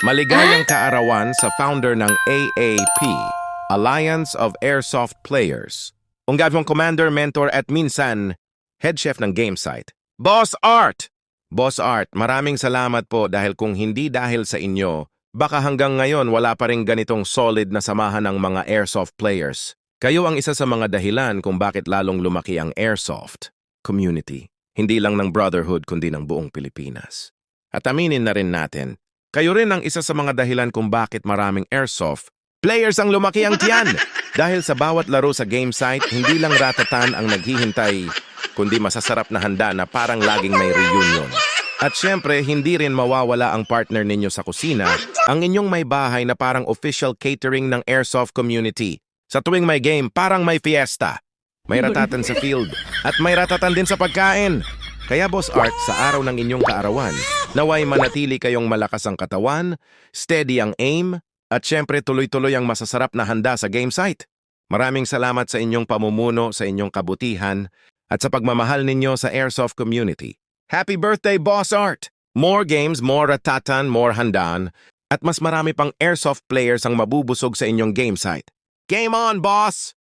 Maligayang kaarawan sa founder ng AAP, Alliance of Airsoft Players. Unggavong commander, mentor at minsan, head chef ng game site. Boss Art! Boss Art, maraming salamat po dahil kung hindi dahil sa inyo, baka hanggang ngayon wala pa rin ganitong solid na samahan ng mga airsoft players. Kayo ang isa sa mga dahilan kung bakit lalong lumaki ang airsoft community. Hindi lang ng brotherhood kundi ng buong Pilipinas. At aminin na rin natin, kayo rin ang isa sa mga dahilan kung bakit maraming airsoft players ang lumaki ang tiyan. Dahil sa bawat laro sa game site, hindi lang ratatan ang naghihintay, kundi masasarap na handa na parang laging may reunion. At syempre, hindi rin mawawala ang partner ninyo sa kusina, ang inyong may bahay na parang official catering ng airsoft community. Sa tuwing may game, parang may fiesta. May ratatan sa field, at may ratatan din sa pagkain. Kaya Boss Art, sa araw ng inyong kaarawan, naway manatili kayong malakas ang katawan, steady ang aim, at syempre tuloy-tuloy ang masasarap na handa sa game site. Maraming salamat sa inyong pamumuno, sa inyong kabutihan, at sa pagmamahal ninyo sa airsoft community. Happy birthday, Boss Art! More games, more ratatan, more handaan, at mas marami pang airsoft players ang mabubusog sa inyong game site. Game on, boss!